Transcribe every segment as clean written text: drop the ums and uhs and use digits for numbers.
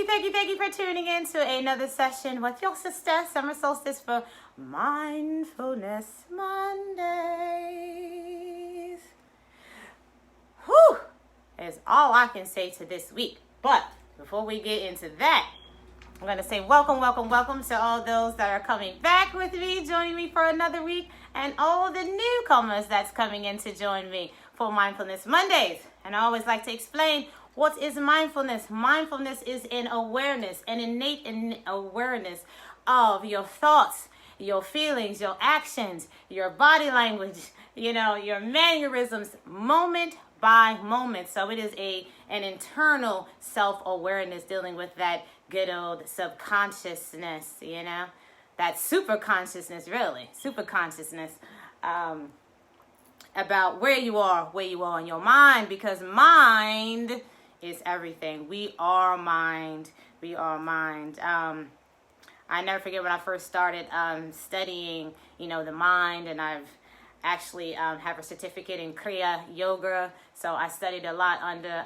Thank you for tuning in to another session with your sister, Summer Solstice, for Mindfulness Mondays. Whew, is all I can say to this week. But before we get into that, I'm going to say welcome to all those that are coming back with me, joining me for another week, and all the newcomers that's coming in to join me for Mindfulness Mondays. And I always like to explain, what is mindfulness? Mindfulness is an awareness, an innate awareness of your thoughts, your feelings, your actions, your body language, your mannerisms, moment by moment. So it is an internal self-awareness dealing with that good old subconsciousness, that super consciousness, about where you are in your mind, because mind is everything. We are mind. I never forget when I first started studying, the mind, and I've actually have a certificate in Kriya Yoga. So I studied a lot under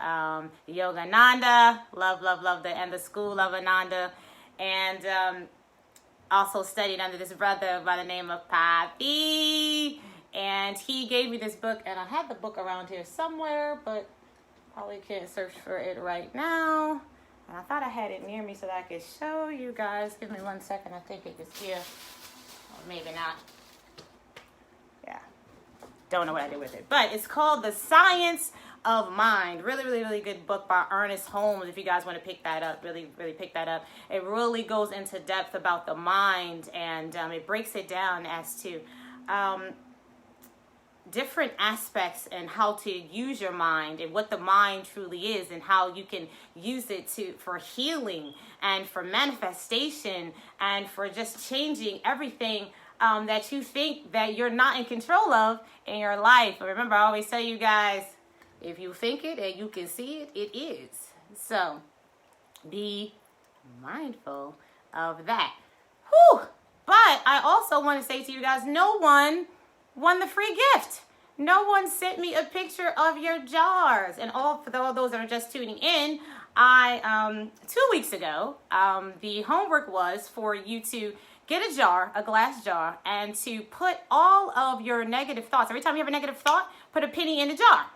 Yogananda, love the school of Ananda, and also studied under this brother by the name of Papi. And he gave me this book, and I had the book around here somewhere, but probably can't search for it right now. And I thought I had it near me so that I could show you guys. Give me 1 second. I think it is here. Or maybe not. Yeah. Don't know what I did with it. But it's called The Science of Mind. Really good book by Ernest Holmes. If you guys want to pick that up, really pick that up. It really goes into depth about the mind, and it breaks it down as to different aspects and how to use your mind and what the mind truly is, and how you can use it for healing and for manifestation and for just changing everything that you think that you're not in control of in your life. But remember, I always tell you guys, if you think it and you can see it, it is. So be mindful of that. Whew. But I also want to say to you guys, no one won the free gift. No one sent me a picture of your jars. And for all those that are just tuning in, I 2 weeks ago, the homework was for you to get a jar, a glass jar, and to put all of your negative thoughts. Every time you have a negative thought, put a penny in the jar.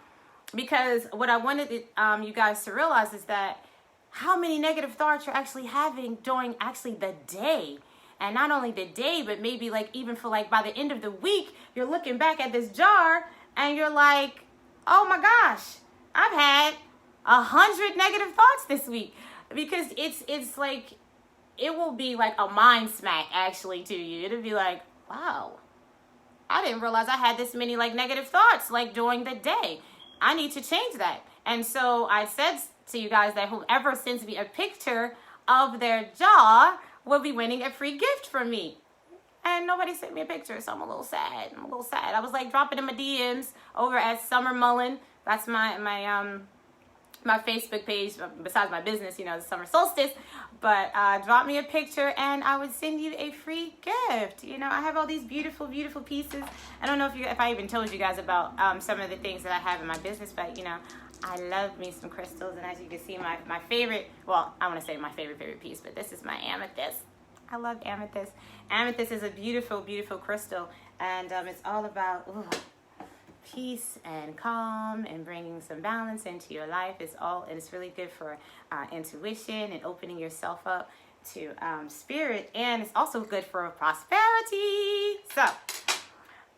Because what I wanted you guys to realize is that how many negative thoughts you're actually having during actually the day. And not only the day, but maybe even for by the end of the week, you're looking back at this jar and you're like, oh my gosh, I've had 100 negative thoughts this week. Because it's like, it will be like a mind smack actually to you. It'll be like, wow, I didn't realize I had this many negative thoughts during the day. I need to change that. And so I said to you guys that whoever sends me a picture of their jar will be winning a free gift from me. And nobody sent me a picture, so I'm a little sad. I was dropping in my DMs over at Summer Mullen. That's my Facebook page, besides my business, the Summer Solstice. But drop me a picture and I would send you a free gift. I have all these beautiful pieces. I don't know if I even told you guys about some of the things that I have in my business, but I love me some crystals, and as you can see, my favorite, well, I want to say my favorite piece, but this is my amethyst. I love amethyst. Amethyst is a beautiful crystal, and it's all about peace and calm and bringing some balance into your life. And it's really good for intuition and opening yourself up to spirit, and it's also good for prosperity. So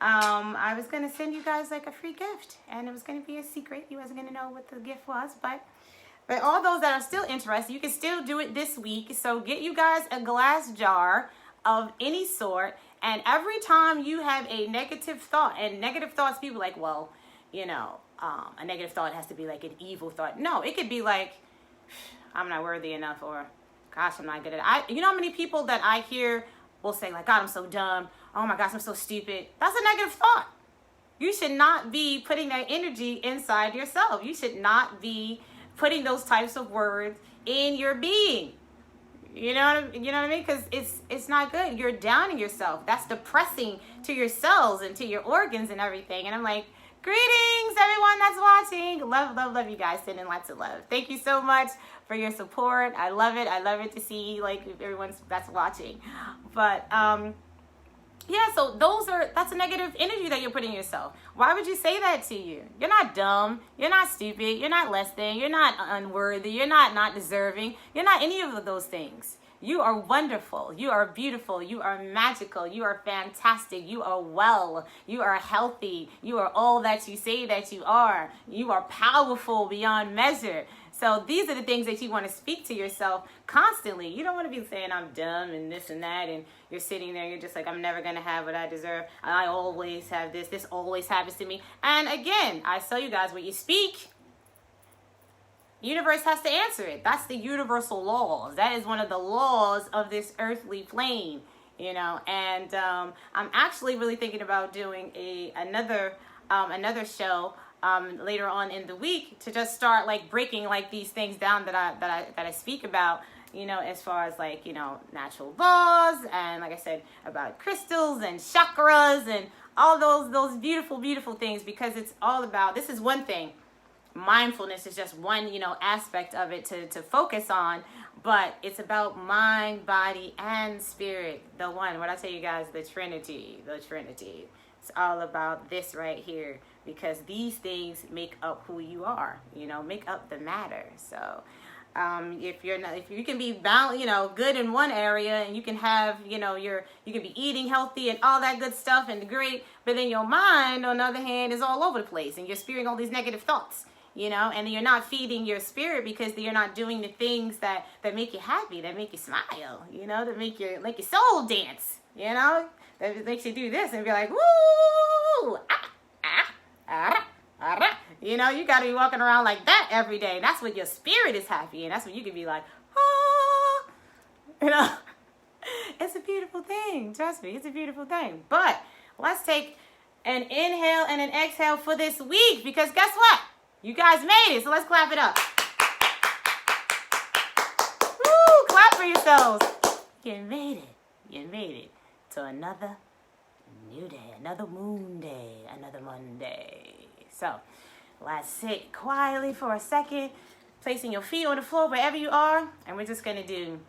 I was going to send you guys a free gift, and it was going to be a secret. You wasn't going to know what the gift was, but all those that are still interested, you can still do it this week. So get you guys a glass jar of any sort, and every time you have a negative thought, and negative thoughts, people a negative thought has to be an evil thought. No, it could be I'm not worthy enough, or gosh, I'm not good at it. You know how many people that I hear will say God, I'm so dumb. Oh my gosh, I'm so stupid. That's a negative thought. You should not be putting that energy inside yourself. You should not be putting those types of words in your being. You know what I mean? Because it's not good. You're downing yourself. That's depressing to your cells and to your organs and everything. And I'm like, Greetings, everyone that's watching. Love, love, love you guys. Sending lots of love. Thank you so much for your support. I love it. I love it to see like everyone that's watching. But yeah, so that's a negative energy that you're putting in yourself. Why would you say that to you? You're not dumb. You're not stupid. You're not less than. You're not unworthy. You're not deserving. You're not any of those things. You are wonderful. You are beautiful. You are magical. You are fantastic. You are well. You are healthy. You are all that you say that you are. You are powerful beyond measure. So these are the things that you want to speak to yourself constantly. You don't want to be saying I'm dumb and this and that, and you're sitting there, you're just like, I'm never going to have what I deserve. I always have this. This always happens to me. And again, I tell you guys, when you speak, universe has to answer it. That's the universal laws. That is one of the laws of this earthly plane, you know. And I'm actually really thinking about doing another show later on in the week to just start like breaking like these things down that I speak about, you know, as far as like, you know, natural laws and like I said about crystals and chakras and all those beautiful things, because it's all about, this is one thing. Mindfulness is just one, you know, aspect of it to focus on, but it's about mind, body, and spirit. The one, what I tell you guys, the Trinity. It's all about this right here, because these things make up who you are, you know, make up the matter. So if you can be bound, you know, good in one area, and you can have, you know, you can be eating healthy and all that good stuff and great, but then your mind, on the other hand, is all over the place, and you're spewing all these negative thoughts. You know, and you're not feeding your spirit because you're not doing the things that make you happy, that make you smile, you know, that make your soul dance, you know, that makes you do this and be like, woo, you know, you got to be walking around like that every day. That's when your spirit is happy, and that's when you can be like, ah, you know, it's a beautiful thing. Trust me, it's a beautiful thing. But let's take an inhale and an exhale for this week, because guess what? You guys made it, so let's clap it up. Woo! Clap for yourselves. You made it. You made it to another new day, another moon day, another Monday. So let's sit quietly for a second, placing your feet on the floor wherever you are, and we're just going to do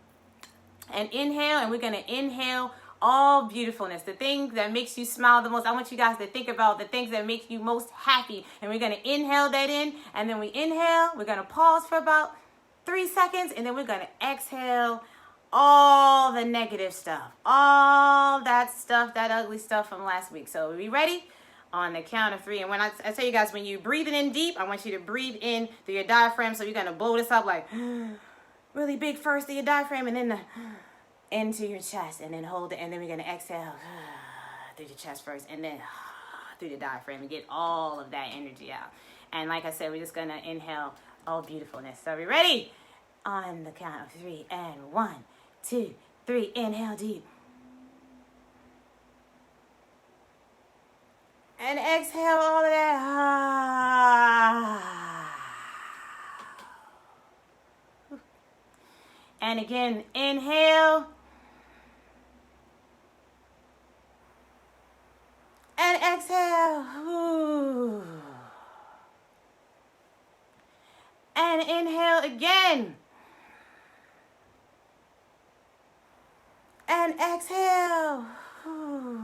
an inhale, and we're going to inhale all beautifulness, the thing that makes you smile the most. I want you guys to think about the things that make you most happy. And we're going to inhale that in. And then we inhale. We're going to pause for about 3 seconds. And then we're going to exhale all the negative stuff. All that stuff, that ugly stuff from last week. So are we ready? On the count of 3. And when I tell you guys, when you're breathing in deep, I want you to breathe in through your diaphragm. So you're going to blow this up like really big first through your diaphragm. And then into your chest, and then hold it, and then we're going to exhale through the chest first, and then through the diaphragm, and get all of that energy out. And like I said, we're just going to inhale all beautifulness. So are we ready? On the count of 3, and 1, 2, 3, inhale deep. And exhale all of that. And again, inhale. And exhale. Ooh. And inhale again. And exhale. Ooh.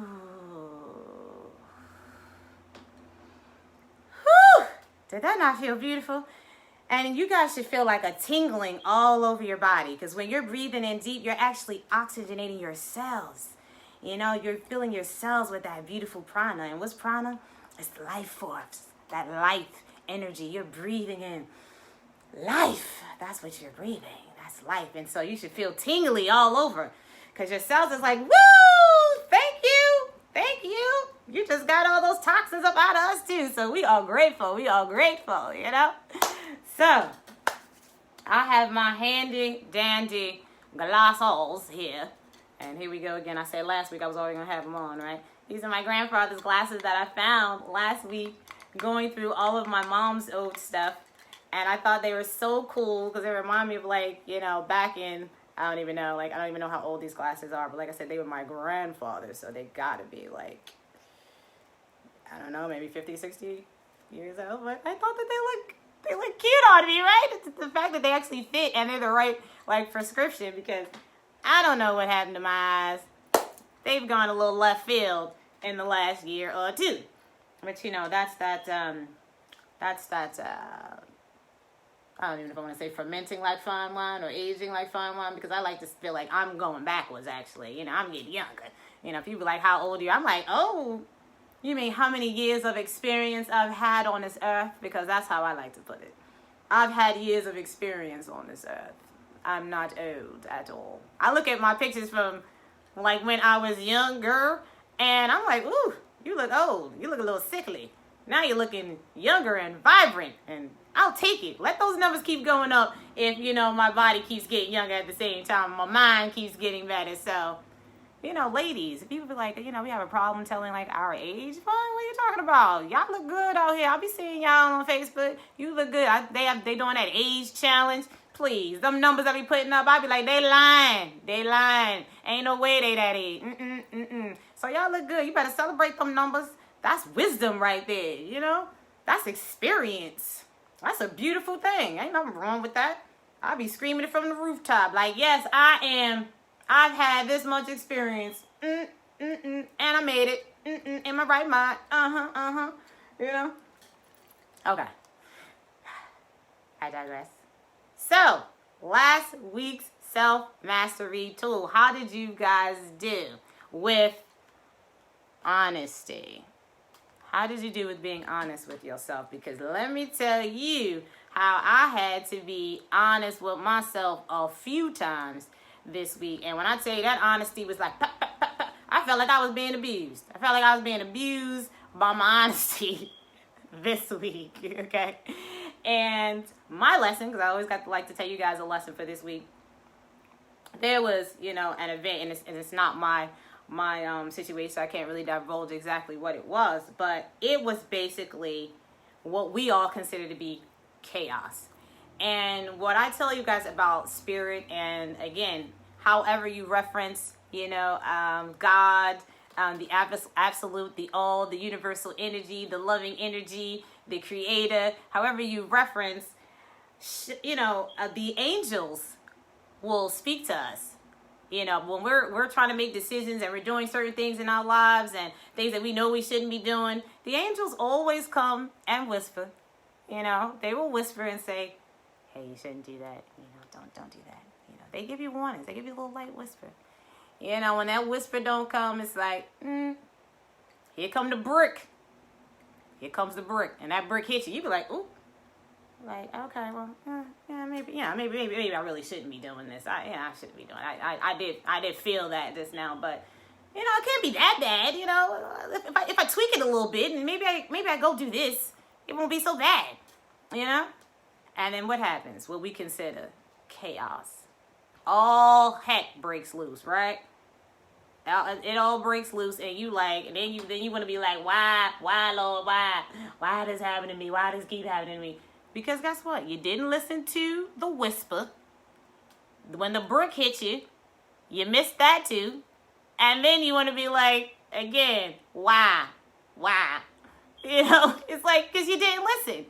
Whew. Did that not feel beautiful? And you guys should feel like a tingling all over your body, because when you're breathing in deep, you're actually oxygenating your cells. You know, you're filling your cells with that beautiful prana. And what's prana? It's life force, that life energy. You're breathing in life. That's what you're breathing. That's life. And so you should feel tingly all over, because your cells is like, woo, thank you. Thank you. You just got all those toxins up out of us too. So we are grateful. We are grateful, you know. So I have my handy dandy glasses here. And here we go again. I said last week I was already going to have them on, right? These are my grandfather's glasses that I found last week going through all of my mom's old stuff. And I thought they were so cool because they remind me of, like, you know, back in, I don't even know how old these glasses are. But like I said, they were my grandfather's. So they got to be like, I don't know, maybe 50, 60 years old, but I thought that they look cute on me, right? It's the fact that they actually fit and they're the right like prescription, because I don't know what happened to my eyes. They've gone a little left field in the last year or two. But you know, that's that I don't even know if I want to say fermenting like fine wine or aging like fine wine, because I like to feel like I'm going backwards, actually. You know, I'm getting younger. You know, people like, how old are you? I'm like, oh, you mean how many years of experience I've had on this earth? Because that's how I like to put it. I've had years of experience on this earth. I'm not old at all. I look at my pictures from like when I was younger, and I'm like, ooh, you look old. You look a little sickly. Now you're looking younger and vibrant, and I'll take it. Let those numbers keep going up if, you know, my body keeps getting younger at the same time. My mind keeps getting better. So, you know, ladies, people be like, you know, we have a problem telling, like, our age. What are you talking about? Y'all look good out here. I'll be seeing y'all on Facebook. You look good. They doing that age challenge. Please, them numbers I be putting up, I be like, they lying. They lying. Ain't no way they that age. So y'all look good. You better celebrate them numbers. That's wisdom right there, you know? That's experience. That's a beautiful thing. Ain't nothing wrong with that. I'll be screaming it from the rooftop. Like, yes, I am. I've had this much experience. And I made it. In my right mind. You know? Okay. I digress. So, last week's self-mastery tool. How did you guys do with honesty? How did you do with being honest with yourself? Because let me tell you how I had to be honest with myself a few times this week. And when I tell you that honesty was like, I felt like I was being abused. I felt like I was being abused by my honesty this week, okay? And my lesson, because I always like to tell you guys a lesson for this week. There was, you know, an event, and it's not my situation, so I can't really divulge exactly what it was, but it was basically what we all consider to be chaos. And what I tell you guys about spirit, and again, however you reference, you know, God, the absolute, the all, the universal energy, the loving energy, the creator, however you reference, you know, the angels will speak to us. You know, when we're trying to make decisions and we're doing certain things in our lives and things that we know we shouldn't be doing, the angels always come and whisper. You know, they will whisper and say, hey, you shouldn't do that. You know, don't do that. You know, they give you warnings. They give you a little light whisper. You know, when that whisper don't come, it's like, here come the brick. Here comes the brick. And that brick hits you. You be like, ooh. Like, okay, well, maybe I really shouldn't be doing this. I shouldn't be doing it. I did feel that just now, but, you know, it can't be that bad, you know. If I tweak it a little bit and maybe I go do this, it won't be so bad, you know. And then what happens? What we consider chaos. All heck breaks loose, right? It all breaks loose, and you like, and then you want to be like, why, Lord, why this happening to me? Why this keep happening to me? Because guess what? You didn't listen to the whisper. When the brick hit you, you missed that too. And then you want to be like, again, why? You know, it's like, because you didn't listen.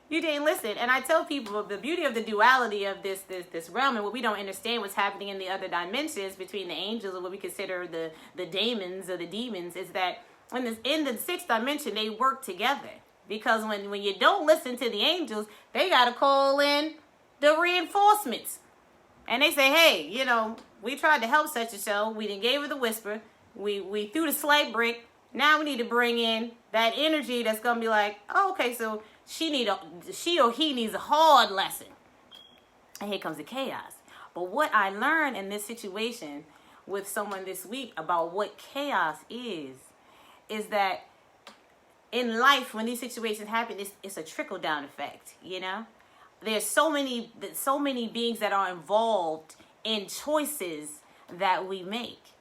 You didn't listen. And I tell people the beauty of the duality of this realm, and what we don't understand what's happening in the other dimensions between the angels and what we consider the daemons or the demons, is that in the sixth dimension, they work together. Because when you don't listen to the angels, they got to call in the reinforcements. And they say, hey, you know, we tried to help such and so. We didn't gave her the whisper. We threw the slight brick. Now we need to bring in that energy that's going to be like, oh, okay, so she or he needs a hard lesson. And here comes the chaos. But what I learned in this situation with someone this week about what chaos is that in life, when these situations happen, it's a trickle-down effect, you know? There's so many beings that are involved in choices that we make.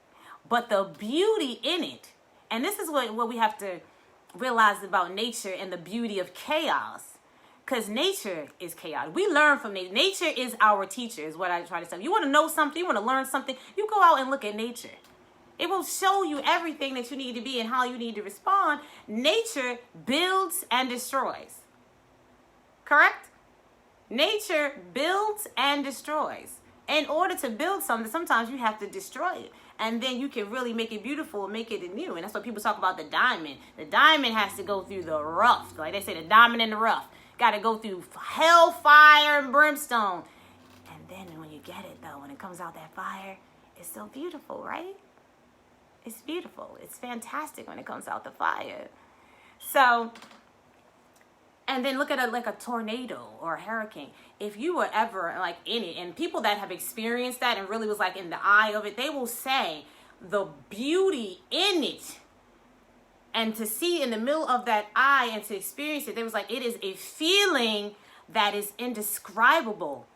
But the beauty in it, and this is what we have to realize about nature and the beauty of chaos, because nature is chaos. We learn from nature. Nature is our teacher, is what I try to tell you. You want to know something, you want to learn something, you go out and look at nature. It will show you everything that you need to be and how you need to respond. Nature builds and destroys. Correct? Nature builds and destroys. In order to build something, sometimes you have to destroy it. And then you can really make it beautiful and make it new. And that's what people talk about the diamond. The diamond has to go through the rough. Like they say, the diamond in the rough. Got to go through hell, fire, and brimstone. And then when you get it, though, when it comes out that fire, it's so beautiful, right? It's beautiful. It's fantastic when it comes out the fire. So, and then look at it like a tornado or a hurricane. If you were ever like in it, and people that have experienced that and really was like in the eye of it, they will say the beauty in it. And to see in the middle of that eye and to experience it, they was like, it is a feeling that is indescribable.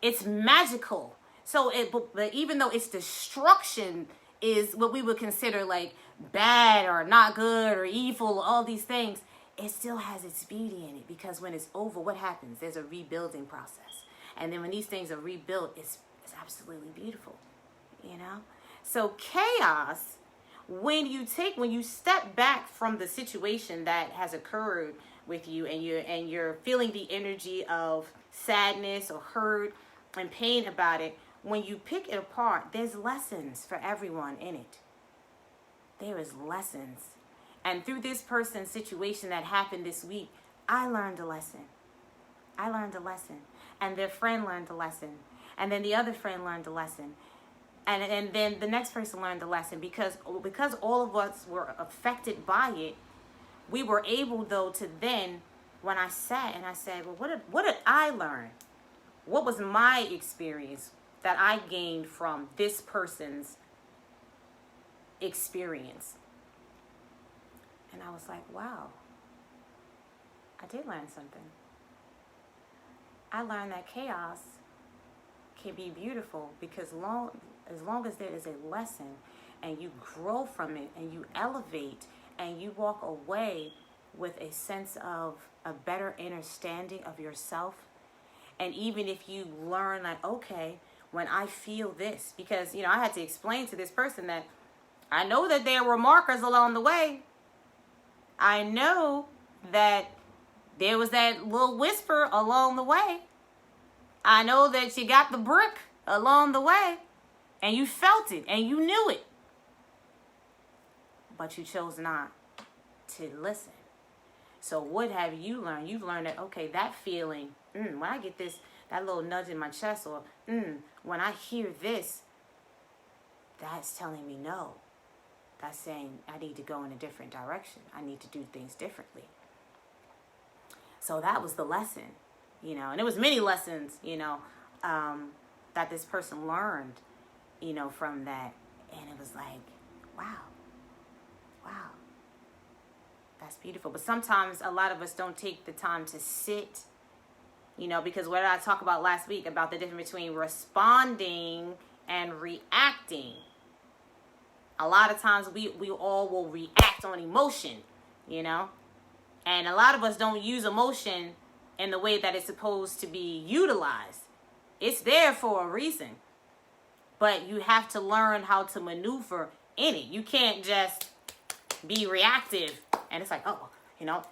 It's magical. So but even though its destruction is what we would consider like bad or not good or evil, all these things, it still has its beauty in it, because when it's over, what happens? There's a rebuilding process. And then when these things are rebuilt, it's absolutely beautiful, you know? So chaos, when you step back from the situation that has occurred with you, and you're feeling the energy of sadness or hurt and pain about it, when you pick it apart, there's lessons for everyone in it. There is lessons. And through this person's situation that happened this week, I learned a lesson. And their friend learned a lesson. And then the other friend learned a lesson. And then the next person learned a lesson. Because all of us were affected by it, we were able, though, to then, when I sat and I said, well, what did I learn? What was my experience that I gained from this person's experience? And I was like, wow, I did learn something. I learned that chaos can be beautiful, because as long as there is a lesson and you grow from it and you elevate and you walk away with a sense of a better understanding of yourself. And even if you learn like, okay, when I feel this, because, I had to explain to this person that I know that there were markers along the way. I know that there was that little whisper along the way. I know that you got the brick along the way, and you felt it and you knew it. But you chose not to listen. So what have you learned? You've learned that, okay, that feeling, when I get that little nudge in my chest, or when I hear this, that's telling me no. That's saying I need to go in a different direction. I need to do things differently. So that was the lesson, and it was many lessons, that this person learned, from that. And it was like, wow, that's beautiful. But sometimes a lot of us don't take the time to sit, because what did I talk about last week about the difference between responding and reacting? A lot of times we all will react on emotion, and a lot of us don't use emotion in the way that it's supposed to be utilized. It's there for a reason, but you have to learn how to maneuver in it. You can't just be reactive and it's like, oh,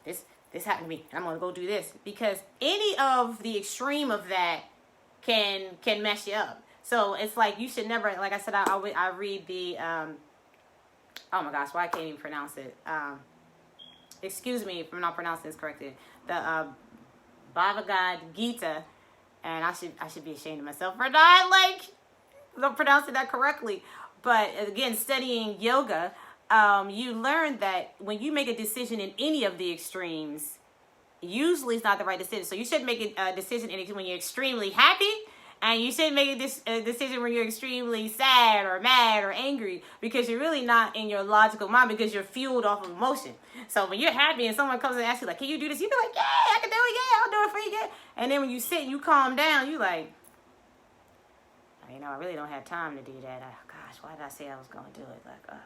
this happened to me and I'm going to go do this, because any of the extreme of that can mess you up. So it's like you should never, like I said, I read the, oh my gosh, why I can't even pronounce it. Excuse me if I'm not pronouncing this correctly. The Bhagavad Gita, and I should be ashamed of myself for not pronouncing that correctly. But again, studying yoga, you learn that when you make a decision in any of the extremes, usually it's not the right decision. So you shouldn't make a decision when you're extremely happy. And you shouldn't make a decision when you're extremely sad or mad or angry, because you're really not in your logical mind, because you're fueled off of emotion. So when you're happy and someone comes and asks you, like, can you do this? You be like, yeah, I can do it. Yeah, I'll do it for you. Yeah. And then when you sit and you calm down, you like, I really don't have time to do that. Gosh, why did I say I was going to do it? Like, I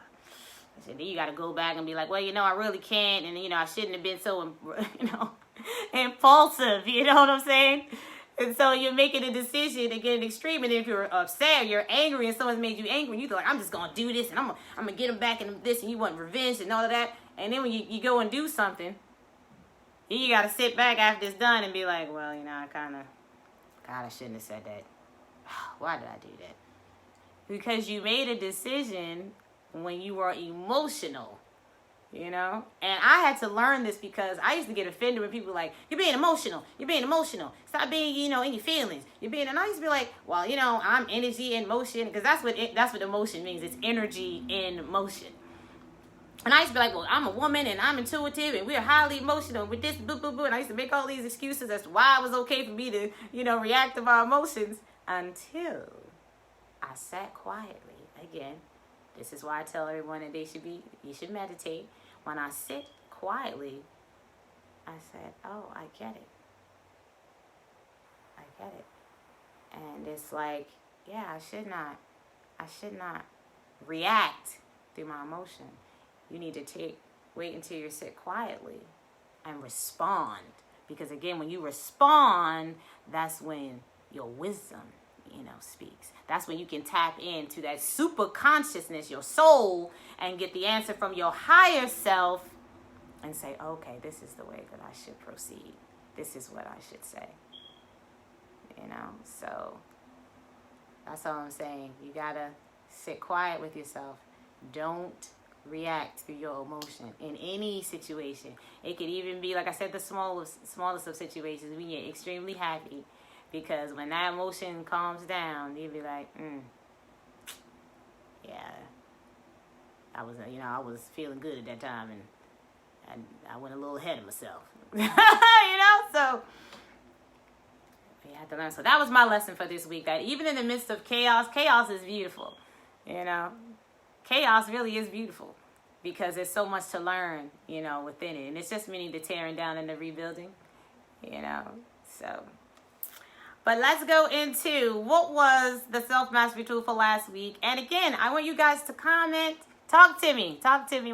said, then you got to go back and be like, well, I really can't. And, I shouldn't have been so, impulsive. You know what I'm saying? And so you're making a decision to get an extreme. And if you're upset, you're angry, and someone's made you angry, you go like, I'm just going to do this, and I'm going to get them back in this, and you want revenge and all of that. And then when you go and do something, you got to sit back after it's done and be like, well, I God, I shouldn't have said that. Why did I do that? Because you made a decision when you were emotional. And I had to learn this because I used to get offended when people were like, you're being emotional. Stop being, in your feelings. And I used to be like, well, I'm energy in motion, because that's what emotion means. It's energy in motion. And I used to be like, well, I'm a woman and I'm intuitive and we're highly emotional with this, boo, boo, boo. And I used to make all these excuses as to why it was okay for me to, react to my emotions, until I sat quietly. Again, this is why I tell everyone that you should meditate. When I sit quietly, I said, oh, I get it. And it's like, yeah, I should not react through my emotion. You need to wait until you sit quietly and respond. Because again, when you respond, that's when your wisdom, speaks. That's when you can tap into that super consciousness, your soul, and get the answer from your higher self and say, okay, this is the way that I should proceed. This is what I should say. So that's all I'm saying. You gotta sit quiet with yourself. Don't react through your emotion in any situation. It could even be, like I said, the smallest of situations when you're extremely happy. Because when that emotion calms down, you'll be like, yeah, I was feeling good at that time, and I went a little ahead of myself. So you have to learn. So that was my lesson for this week, that even in the midst of chaos is beautiful. Chaos really is beautiful, because there's so much to learn, within it. And it's just meaning the tearing down and the rebuilding, so. But let's go into what was the self-mastery tool for last week. And again, I want you guys to comment. Talk to me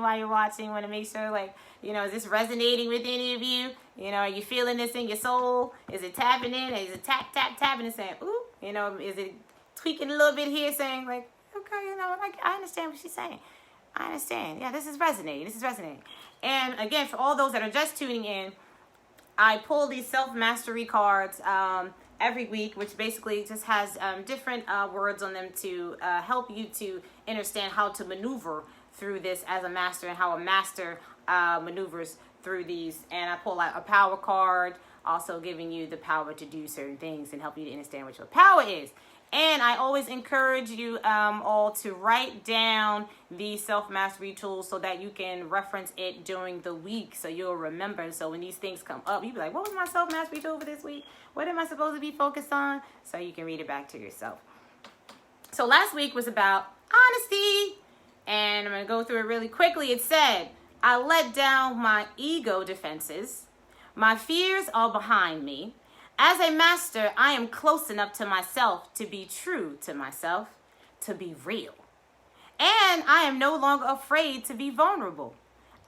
while you're watching. I want to make sure, is this resonating with any of you? Are you feeling this in your soul? Is it tapping in? Is it tapping and saying, ooh? Is it tweaking a little bit here, saying like, okay, I understand what she's saying. I understand. Yeah, this is resonating. And again, for all those that are just tuning in, I pull these self-mastery cards every week, which basically just has different words on them to help you to understand how to maneuver through this as a master, and how a master maneuvers through these. And I pull out a power card, also giving you the power to do certain things and help you to understand what your power is. And I always encourage you all to write down these self-mastery tools so that you can reference it during the week, so you'll remember. So when these things come up, you'll be like, what was my self-mastery tool for this week? What am I supposed to be focused on? So you can read it back to yourself. So last week was about honesty. And I'm going to go through it really quickly. It said, I let down my ego defenses. My fears are behind me. As a master, I am close enough to myself to be true to myself, to be real. And I am no longer afraid to be vulnerable.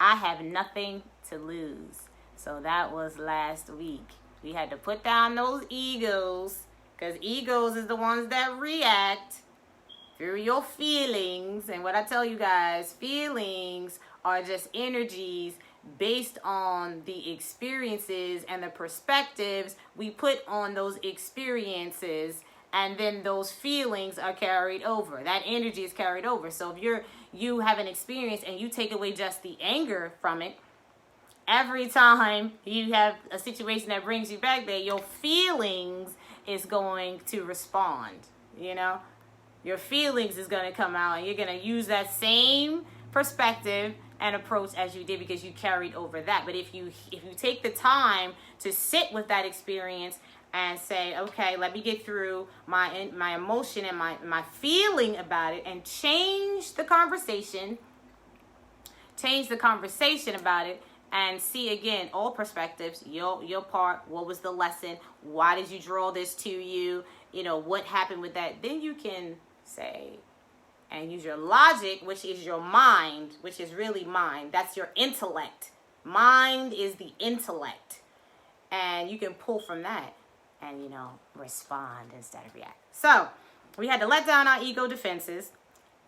I have nothing to lose. So that was last week. We had to put down those egos, because egos is the ones that react through your feelings. And what I tell you guys, feelings are just energies based on the experiences and the perspectives we put on those experiences, and then those feelings are carried over. That energy is carried over. So if you have an experience and you take away just the anger from it, every time you have a situation that brings you back there, your feelings is going to respond. Your feelings is going to come out, and you're going to use that same perspective and approach as you did, because you carried over that. But if you take the time to sit with that experience and say, okay, let me get through my emotion and my feeling about it, and change the conversation about it, and see again all perspectives, your part, what was the lesson, why did you draw this to you, what happened with that, then you can say and use your logic, which is your mind, which is really mind. That's your intellect. Mind is the intellect. And you can pull from that and, respond instead of react. So we had to let down our ego defenses.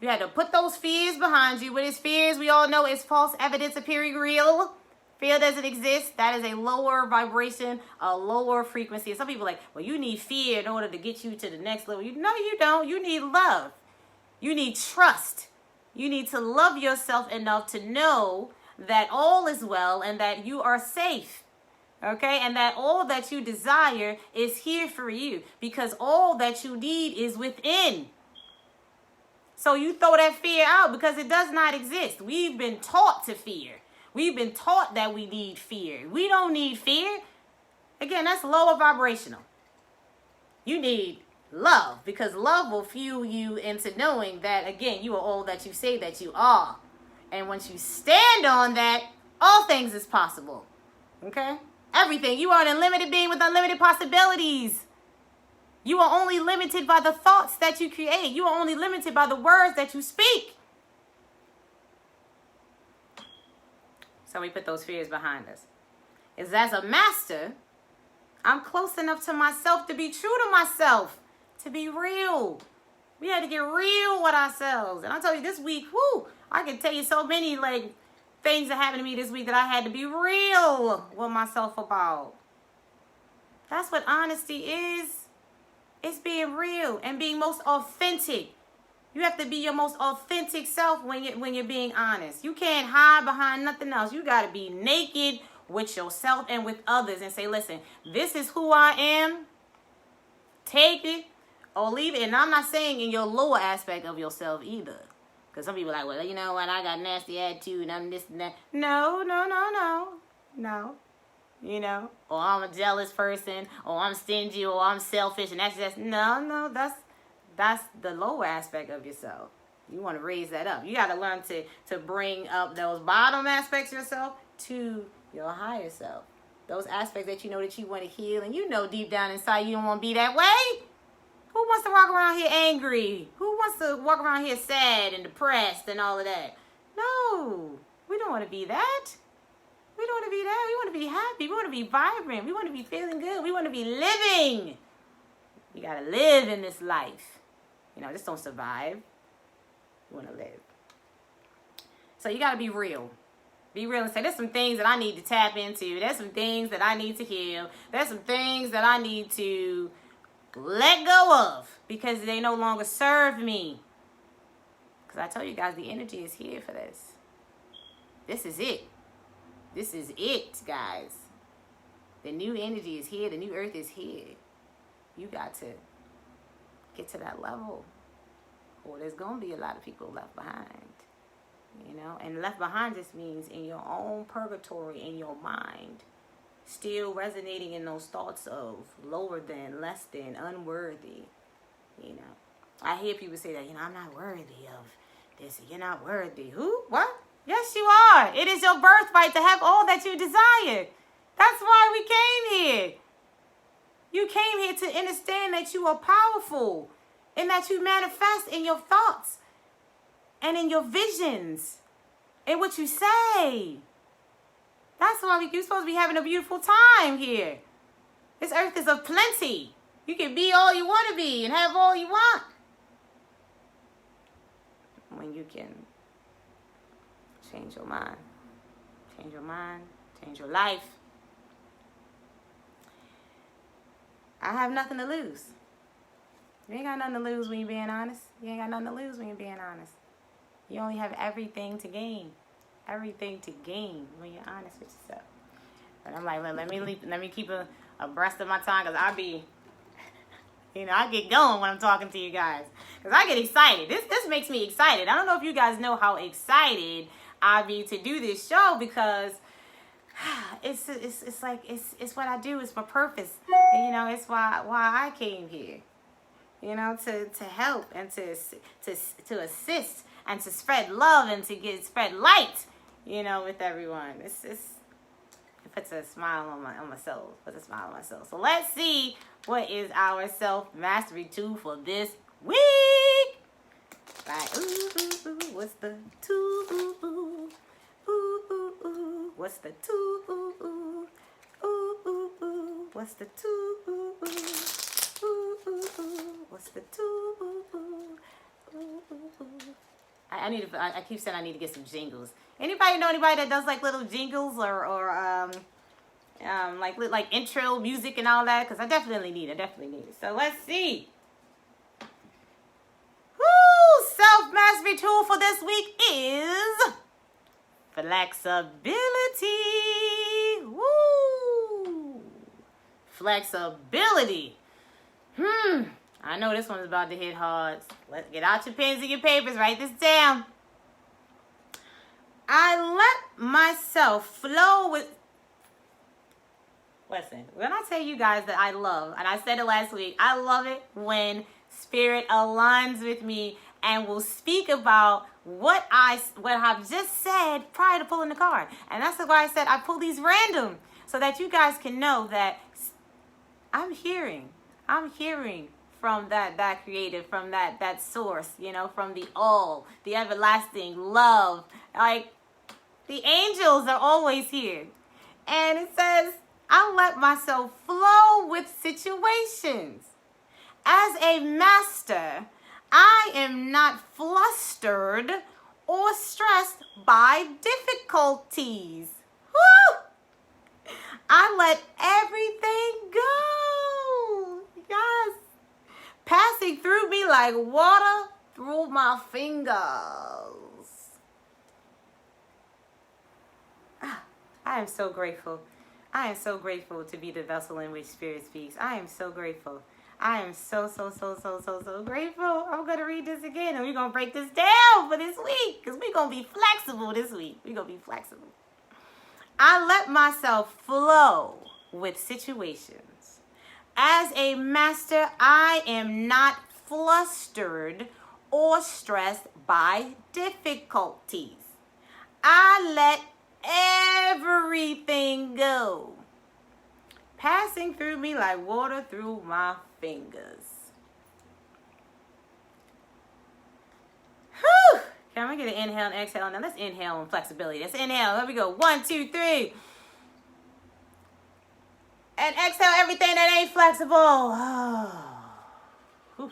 You had to put those fears behind you. What is fears? We all know is false evidence appearing real. Fear doesn't exist. That is a lower vibration, a lower frequency. And some people are like, well, you need fear in order to get you to the next level. No, you don't. You need love. You need trust. You need to love yourself enough to know that all is well and that you are safe. Okay? And that all that you desire is here for you, because all that you need is within. So you throw that fear out because it does not exist. We've been taught to fear. We've been taught that we need fear. We don't need fear. Again, that's lower vibrational. You need love, because love will fuel you into knowing that, again, you are all that you say that you are. And once you stand on that, all things is possible. Okay? Everything. You are an unlimited being with unlimited possibilities. You are only limited by the thoughts that you create. You are only limited by the words that you speak. So we put those fears behind us. Is as a master, I'm close enough to myself to be true to myself, to be real. We had to get real with ourselves. And I tell you, this week, I can tell you so many things that happened to me this week that I had to be real with myself about. That's what honesty is. It's being real and being most authentic. You have to be your most authentic self when you're being honest. You can't hide behind nothing else. You got to be naked with yourself and with others and say, listen, this is who I am. Take it or leave it. And I'm not saying in your lower aspect of yourself either. Because some people are like, well, you know what? I got nasty attitude and I'm this and that. No. Or I'm a jealous person, or I'm stingy, or I'm selfish. And that's just, no, that's the lower aspect of yourself. You want to raise that up. You got to learn to bring up those bottom aspects of yourself to your higher self. Those aspects that you know that you want to heal, and you know deep down inside you don't want to be that way. Who wants to walk around here angry? Who wants to walk around here sad and depressed and all of that? No, we don't want to be that. We don't want to be that. We want to be happy. We want to be vibrant. We want to be feeling good. We want to be living. You got to live in this life. Just don't survive. You want to live. So you got to be real. Be real and say, there's some things that I need to tap into. There's some things that I need to heal. There's some things that I need to let go of because they no longer serve me. Because I told you guys, the energy is here for this. This is it. This is it, guys. The new energy is here. The new earth is here. You got to get to that level, or there's going to be a lot of people left behind. And left behind just means in your own purgatory, in your mind, still resonating in those thoughts of lower than, less than, unworthy. I hear people say that, I'm not worthy of this. You're not worthy. Who? What? Yes, you are. It is your birthright to have all that you desire. That's why we came here. You came here to understand that you are powerful and that you manifest in your thoughts and in your visions and what you say. That's why you're supposed to be having a beautiful time here. This earth is of plenty. You can be all you want to be and have all you want. When you can change your mind, change your life. I have nothing to lose. You ain't got nothing to lose when you're being honest. You ain't got nothing to lose when you're being honest. You only have everything to gain. Everything to gain when you're honest with yourself. But I'm like, let me keep abreast of my time, because I be, I get going when I'm talking to you guys. Because I get excited. This makes me excited. I don't know if you guys know how excited I be to do this show, because it's what I do. It's my purpose. It's why I came here. To help and to assist and to spread love and to spread light. With everyone. It puts a smile on my soul. Puts a smile on my soul. So let's see what is our self mastery tool for this week. Right. Ooh, what's the tool? What's the tool? What's the tool? It's the two boo boo. I keep saying I need to get some jingles. Anybody know anybody that does like little jingles or like intro music and all that? Because I definitely need it. So let's see. Woo! Self-mastery tool for this week is flexibility. Woo! Flexibility. I know this one's about to hit hard. Let's get out your pens and your papers. Write this down. I let myself flow with... Listen, when I tell you guys that I love, and I said it last week, I love it when Spirit aligns with me and will speak about what I've just said prior to pulling the card. And that's why I said I pull these random, so that you guys can know that I'm hearing from that creative, from that source, from the all, the everlasting love. Like, the angels are always here. And it says, I let myself flow with situations. As a master, I am not flustered or stressed by difficulties. Woo! I let everything go. Yes. Passing through me like water through my fingers. I am so grateful. I am so grateful to be the vessel in which Spirit speaks. I am so grateful. I am so grateful. I'm going to read this again, and we're going to break this down for this week, because we're going to be flexible this week. We're going to be flexible. I let myself flow with situations. As a master, I am not flustered or stressed by difficulties. I let everything go, passing through me like water through my fingers. Whew! Can we get an inhale and exhale? Now let's inhale on flexibility. Let's inhale. There we go. 1, 2, 3. And exhale everything that ain't flexible. Oh. Woo!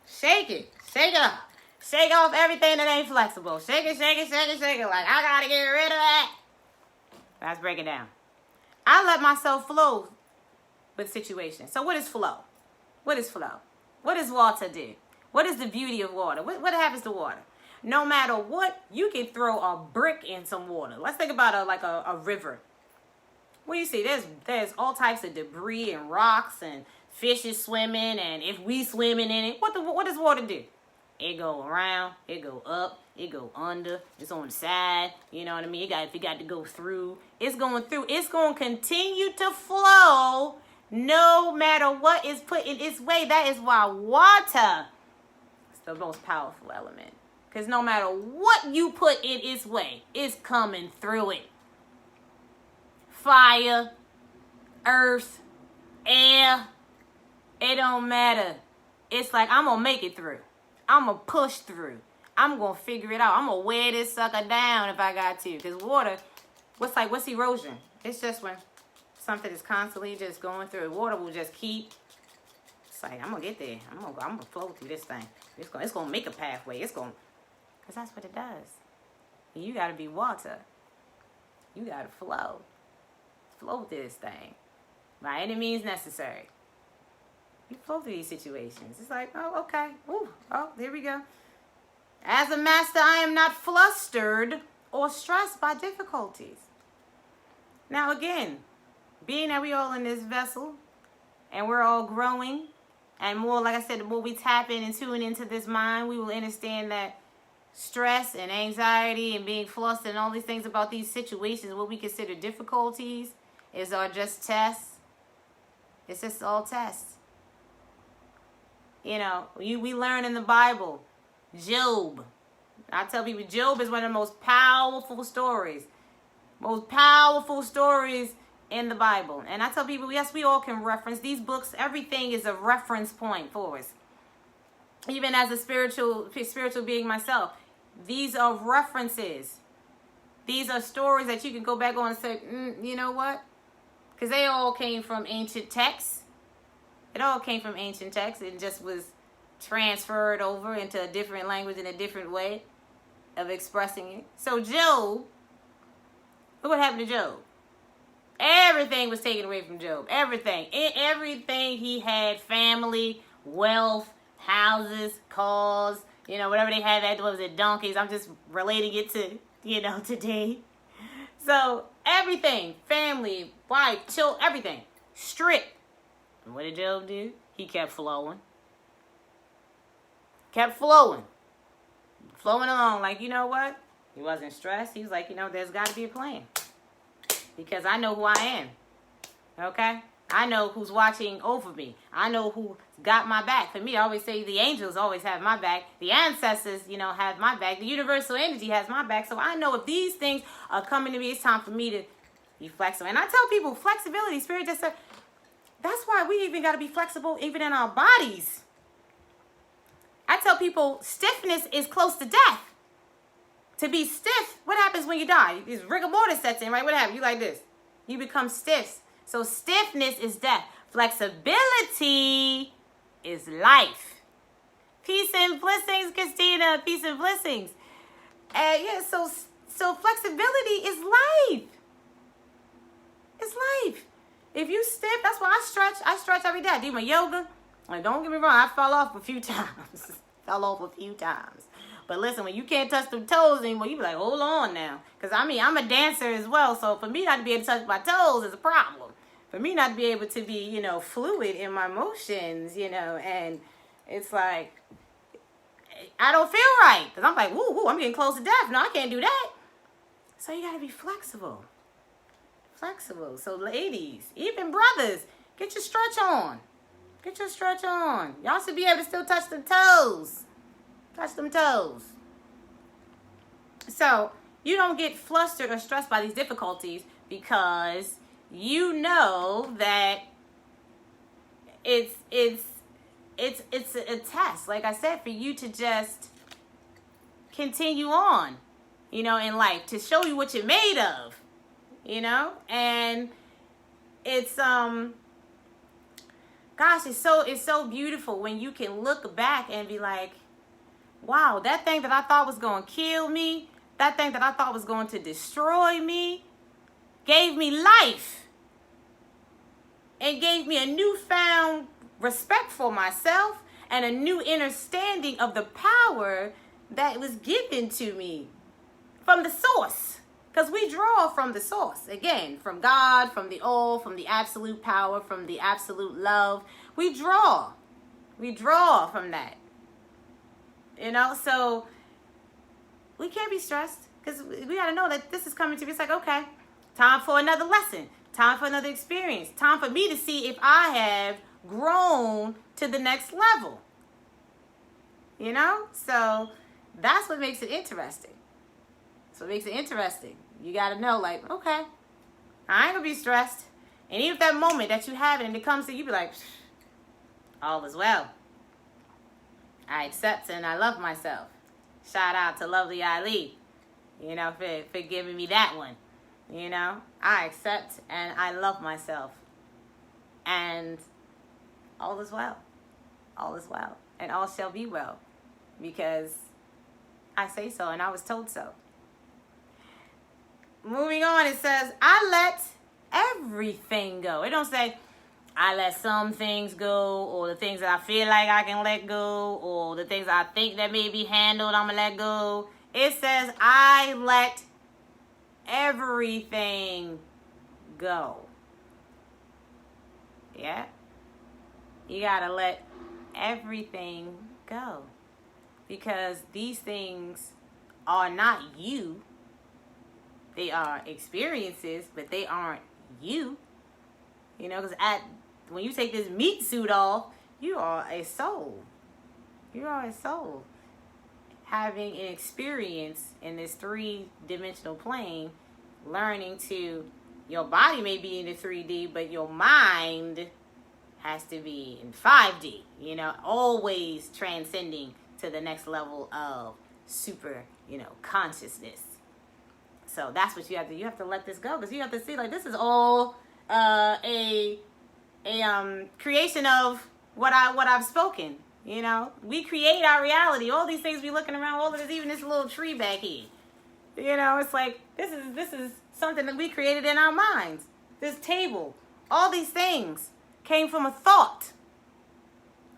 Shake it. Shake it off. Shake off everything that ain't flexible. Shake it. Like, I gotta get rid of that. Let's break it down. I let myself flow with situations. So what is flow? What is flow? What does water do? What is the beauty of water? What happens to water? No matter what, you can throw a brick in some water. Let's think about a river. What do you see? There's all types of debris and rocks and fishes swimming, and if we swimming in it, what does water do? It go around, it go up, it go under, it's on the side, you know what I mean? If you got to go through, it's going through. It's going to continue to flow no matter what is put in its way. That is why water is the most powerful element. Because no matter what you put in its way, it's coming through it. Fire, earth, air, it don't matter. It's like, I'm going to make it through. I'm going to push through. I'm going to figure it out. I'm going to wear this sucker down if I got to. Because water, what's erosion? It's just when something is constantly just going through it. Water will just keep, it's like, I'm going to get there. I'm going to flow through this thing. It's going to make a pathway. Because that's what it does. And you got to be water. You got to flow. Flow through this thing. By any means necessary. You flow through these situations. It's like, oh, okay. Ooh, oh, there we go. As a master, I am not flustered or stressed by difficulties. Now again, being that we all in this vessel and we're all growing, and more, like I said, the more we tap in and tune into this mind, we will understand that stress and anxiety and being flustered and all these things about these situations, what we consider difficulties, are just tests. It's just all tests. You know, we learn in the Bible, Job. I tell people, Job is one of the most powerful stories. Most powerful stories in the Bible. And I tell people, yes, we all can reference these books. Everything is a reference point for us. Even as a spiritual being myself, these are references. These are stories that you can go back on and say, you know what? Because they all came from ancient texts. It all came from ancient texts. It just was transferred over into a different language in a different way of expressing it. So Job, look what happened to Job. Everything was taken away from Job. Everything. Everything he had, family, wealth, houses, cars, whatever they had, that was it, donkeys. I'm just relating it to, today. So everything, family, wife, children, everything, stripped. And what did Job do? He kept flowing. Kept flowing. Flowing along like, you know what? He wasn't stressed. He was like, there's got to be a plan. Because I know who I am. Okay? I know who's watching over me. I know who got my back. For me, I always say the angels always have my back. The ancestors, have my back. The universal energy has my back. So I know if these things are coming to me, it's time for me to be flexible. And I tell people, flexibility, Spirit just said, that's why we even got to be flexible even in our bodies. I tell people, stiffness is close to death. To be stiff, what happens when you die? This rigor mortis sets in, right? What happens? You like this. You become stiff. So stiffness is death. Flexibility is life. Peace and blessings, Christina. Peace and blessings. So flexibility is life. It's life. If you stiff, that's why I stretch. I stretch every day. I do my yoga. And don't get me wrong, I fell off a few times. But listen, when you can't touch the toes anymore, you be like, hold on now. Because, I'm a dancer as well. So for me not to be able to touch my toes is a problem. For me not to be able to be, fluid in my motions, and it's like, I don't feel right. Because I'm like, woo, I'm getting close to death. No, I can't do that. So you got to be flexible. Flexible. So ladies, even brothers, get your stretch on. Get your stretch on. Y'all should be able to still touch the toes. Touch them toes. So you don't get flustered or stressed by these difficulties because you know that it's a test, like I said, for you to just continue on, in life, to show you what you're made of, and it's gosh, it's so beautiful when you can look back and be like, wow, that thing that I thought was going to kill me, that thing that I thought was going to destroy me, gave me life and gave me a newfound respect for myself and a new understanding of the power that was given to me from the source. Because we draw from the source. Again, from God, from the all, from the absolute power, from the absolute love. We draw. We draw from that. So we can't be stressed because we got to know that this is coming to be. It's like, okay, time for another lesson. Time for another experience. Time for me to see if I have grown to the next level. So that's what makes it interesting. So it makes it interesting. You got to know, like, okay, I ain't going to be stressed. And even if that moment that you have it and it comes to you, be like, all is well. I accept and I love myself. Shout out to lovely Ali, for giving me that one. I accept and I love myself. And all is well. All is well. And all shall be well. Because I say so and I was told so. Moving on, it says, I let everything go. It don't say, I let some things go, or the things that I feel like I can let go, or the things I think that may be handled, I'm going to let go. It says, I let everything go. Yeah? You got to let everything go. Because these things are not you. They are experiences, but they aren't you. Because when you take this meat suit off, you are a soul. You are a soul. Having an experience in this 3-dimensional plane, learning to, your body may be in the 3D, but your mind has to be in 5D. Always transcending to the next level of super, consciousness. So that's what you have to let this go, because you have to see, like, this is all a creation of what I've spoken. You know, we create our reality. All these things we looking around, all of this, even this little tree back here. You know, it's like this is something that we created in our minds. This table, all these things came from a thought.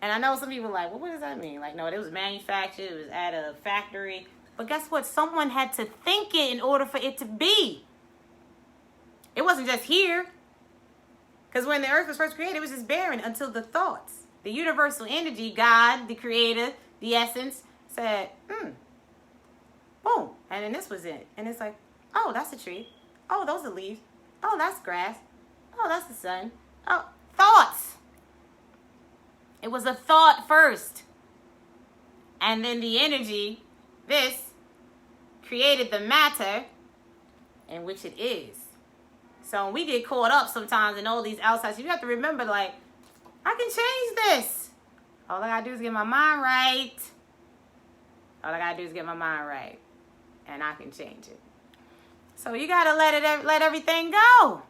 And I know some people are like, well, what does that mean? Like, no, it was manufactured, it was at a factory. But guess what? Someone had to think it in order for it to be. It wasn't just here. Because when the earth was first created, it was just barren until the thoughts. The universal energy, God, the creator, the essence, said, boom. And then this was it. And it's like, oh, that's a tree. Oh, those are leaves. Oh, that's grass. Oh, that's the sun. Oh, thoughts. It was a thought first. And then the energy, this, created the matter in which it is. So when we get caught up sometimes in all these outside, you have to remember, like, I can change this. All I gotta do is get my mind right. All I gotta do is get my mind right. And I can change it. So you gotta let everything go.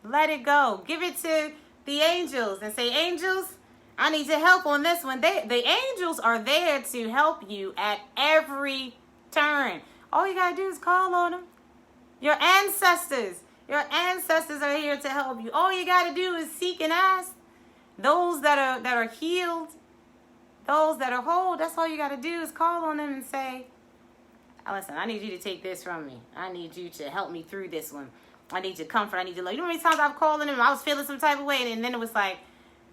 Let it go. Give it to the angels and say, angels, I need your help on this one. The angels are there to help you at every turn. All you gotta do is call on them. Your ancestors are here to help you. All you gotta do is seek and ask. Those that are healed, those that are whole, that's all you gotta do is call on them and say, listen, I need you to take this from me. I need you to help me through this one. I need your comfort. I need your love. You know how many times I've called on them and I was feeling some type of way, and then it was like,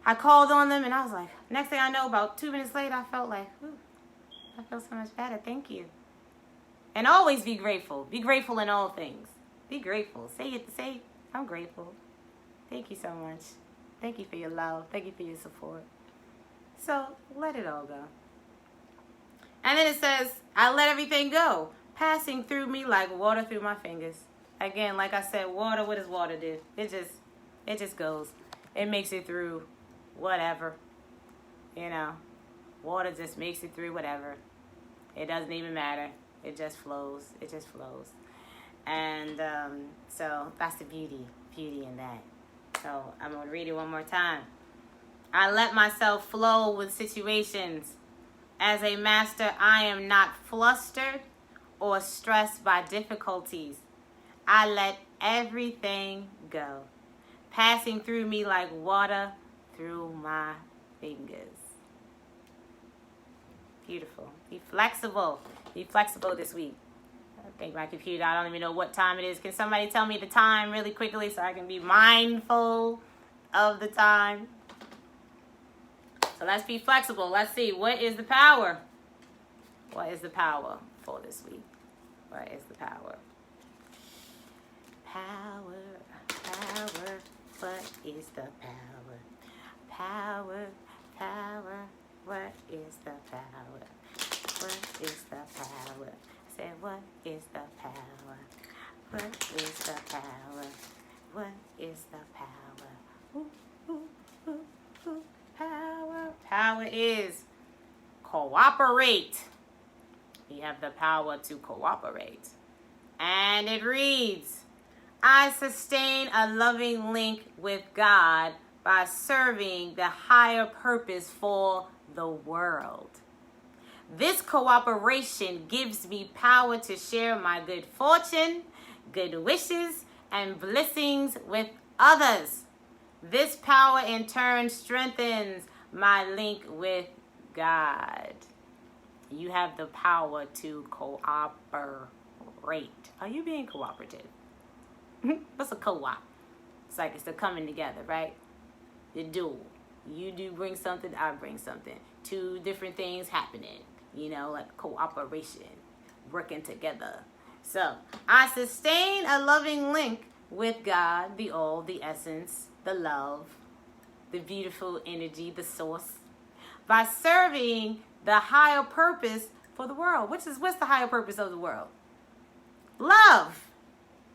I called on them and I was like, next thing I know, about 2 minutes later, I felt like, ooh, I feel so much better. Thank you. And always be grateful. Be grateful in all things. Be grateful. Say, I'm grateful. Thank you so much. Thank you for your love. Thank you for your support. So let it all go. And then it says, I let everything go, passing through me like water through my fingers. Again, like I said, water, what does water do? It just goes. It makes it through whatever. You know, water just makes it through whatever. It doesn't even matter. It just flows. It just flows. And so that's the beauty in that. So I'm going to read it one more time. I let myself flow with situations. As a master, I am not flustered or stressed by difficulties. I let everything go, passing through me like water through my fingers. Beautiful. Be flexible. Be flexible this week. I think my computer, I don't even know what time it is. Can somebody tell me the time really quickly so I can be mindful of the time? So let's be flexible. Let's see. What is the power? What is the power for this week? What is the power? Power. What is the power? Power. What is the power? What is the power? Say, what is the power? What is the power? What is the power? Ooh, ooh, ooh, ooh. Power is cooperate. You have the power to cooperate. And it reads, I sustain a loving link with God by serving the higher purpose for the world. This cooperation gives me power to share my good fortune, good wishes, and blessings with others. This power in turn strengthens my link with God. You have the power to cooperate. Are you being cooperative? What's a co-op? It's like it's the coming together, right? The dual. You do bring something, I bring something. Two different things happening. You know, like cooperation. Working together. So, I sustain a loving link with God, the all, the essence, the love, the beautiful energy, the source, by serving the higher purpose for the world. What's the higher purpose of the world? Love.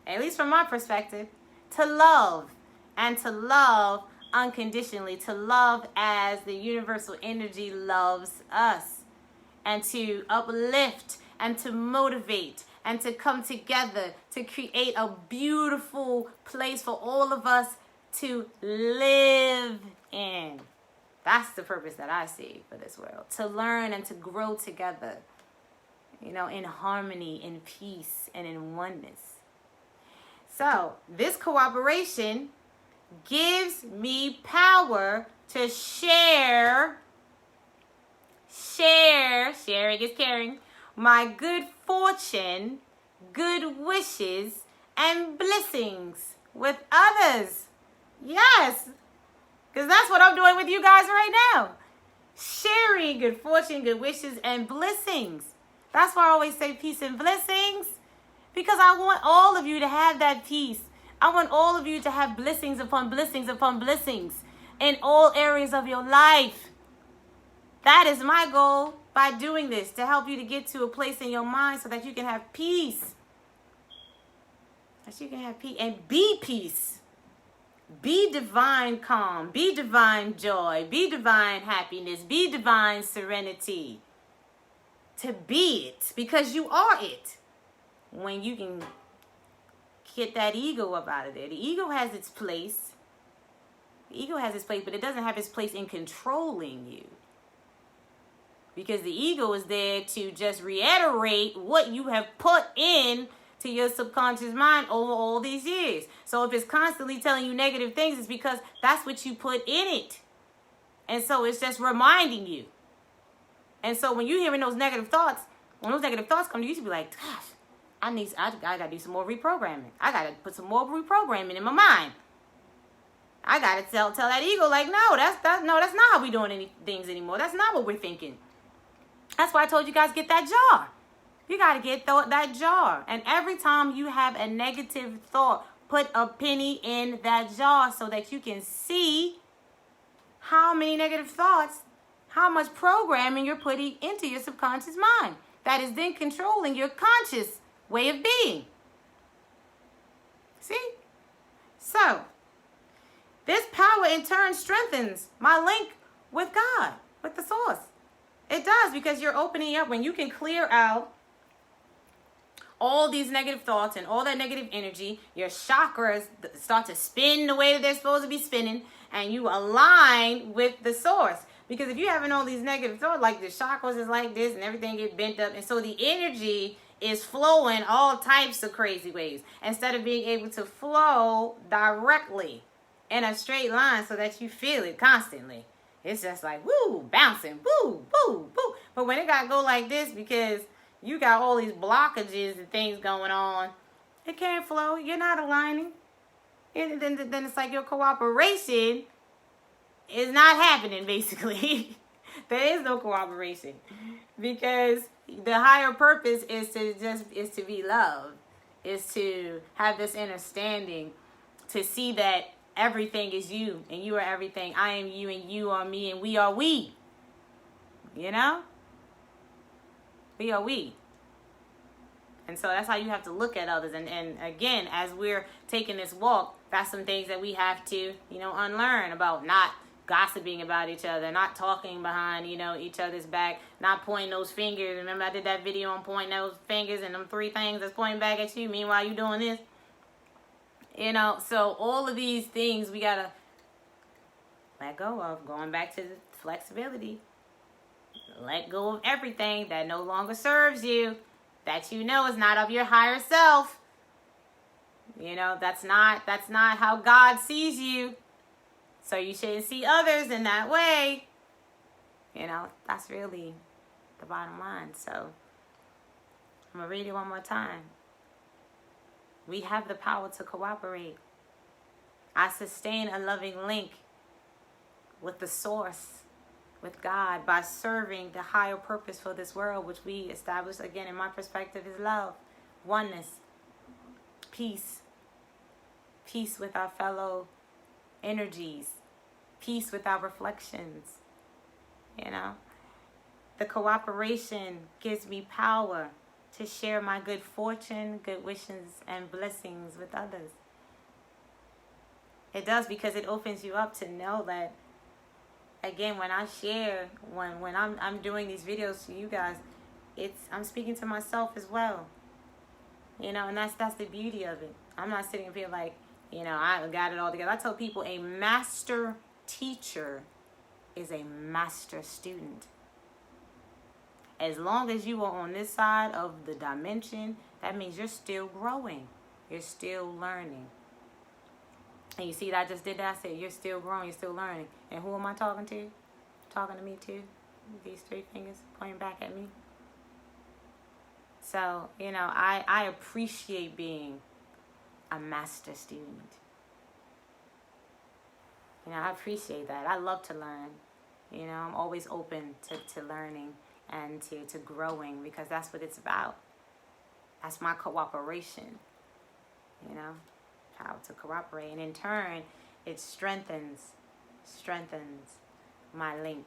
At least from my perspective. To love. And to love unconditionally. To love as the universal energy loves us. And to uplift and to motivate and to come together to create a beautiful place for all of us to live in. That's the purpose that I see for this world. To learn and to grow together, you know, in harmony, in peace, and in oneness. So this cooperation gives me power to share, sharing is caring, my good fortune, good wishes, and blessings with others. Yes, because that's what I'm doing with you guys right now. Sharing good fortune, good wishes, and blessings. That's why I always say peace and blessings, because I want all of you to have that peace. I want all of you to have blessings upon blessings upon blessings in all areas of your life. That is my goal by doing this, to help you to get to a place in your mind so that you can have peace. That you can have peace and be peace. Be divine calm. Be divine joy. Be divine happiness. Be divine serenity. To be it, because you are it. When you can get that ego up out of there. The ego has its place. The ego has its place, but it doesn't have its place in controlling you. Because the ego is there to just reiterate what you have put in to your subconscious mind over all these years. So if it's constantly telling you negative things, it's because that's what you put in it. And so it's just reminding you. And so when you're hearing those negative thoughts, when those negative thoughts come to you, you should be like, gosh, I gotta do some more reprogramming. I gotta put some more reprogramming in my mind. I gotta tell that ego, like, no, that's not how we doing any things anymore. That's not what we're thinking. That's why I told you guys, get that jar. You gotta get that jar. And every time you have a negative thought, put a penny in that jar so that you can see how many negative thoughts, how much programming you're putting into your subconscious mind. That is then controlling your conscious way of being. See? So, this power in turn strengthens my link with God, with the source. It does, because you're opening up. When you can clear out all these negative thoughts and all that negative energy, your chakras start to spin the way that they're supposed to be spinning, and you align with the source. Because if you're having all these negative thoughts, like the chakras is like this and everything gets bent up, and so the energy is flowing all types of crazy ways instead of being able to flow directly in a straight line so that you feel it constantly. It's just like, woo, bouncing, woo, woo, woo. But when it got to go like this, because you got all these blockages and things going on, it can't flow. You're not aligning. And then it's like your cooperation is not happening, basically. There is no cooperation, because the higher purpose is to be love, is to have this understanding, to see that everything is you and you are everything. I am you and you are me and we are we. You know? We are we. And so that's how you have to look at others. And again, as we're taking this walk, that's some things that we have to, unlearn about, not gossiping about each other, not talking behind, each other's back, not pointing those fingers. Remember I did that video on pointing those fingers and them 3 things that's pointing back at you. Meanwhile, you doing this. So all of these things we got to let go of. Going back to the flexibility. Let go of everything that no longer serves you, that is not of your higher self. That's not how God sees you. So you shouldn't see others in that way. That's really the bottom line. So I'm going to read it one more time. We have the power to cooperate. I sustain a loving link with the source, with God, by serving the higher purpose for this world, which we establish, again, in my perspective, is love, oneness, peace, peace with our fellow energies, peace with our reflections. The cooperation gives me power to share my good fortune, good wishes, and blessings with others. It does, because it opens you up to know that, again, when I share, when I'm doing these videos to you guys, I'm speaking to myself as well. And that's the beauty of it. I'm not sitting here like, You know, I got it all together. I tell people a master teacher is a master student. As long as you are on this side of the dimension, that means you're still growing. You're still learning. And you see that I just did that? I said, you're still growing, you're still learning. And who am I talking to? Talking to me too. These 3 fingers pointing back at me. So, you know, I appreciate being a master student. You know, I appreciate that. I love to learn. You know, I'm always open to learning and to growing, because that's what it's about. That's my cooperation. You know, how to cooperate. And in turn, it strengthens my link.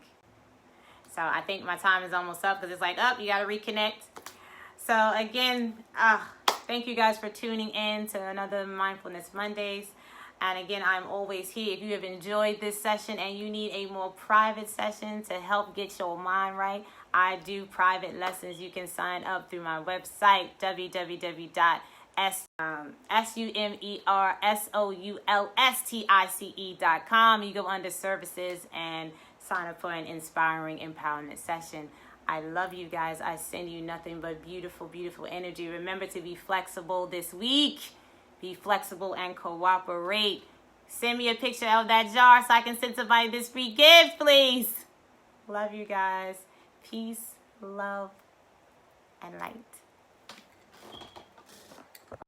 So I think my time is almost up, because it's like, you got to reconnect. So again, thank you guys for tuning in to another Mindfulness Mondays. And again, I'm always here. If you have enjoyed this session and you need a more private session to help get your mind right, I do private lessons. You can sign up through my website, sumersoulstic.com. You go under services and sign up for an inspiring empowerment session. I love you guys. I send you nothing but beautiful, beautiful energy. Remember to be flexible this week. Be flexible and cooperate. Send me a picture of that jar so I can send somebody this free gift, please. Love you guys. Peace, love, and light.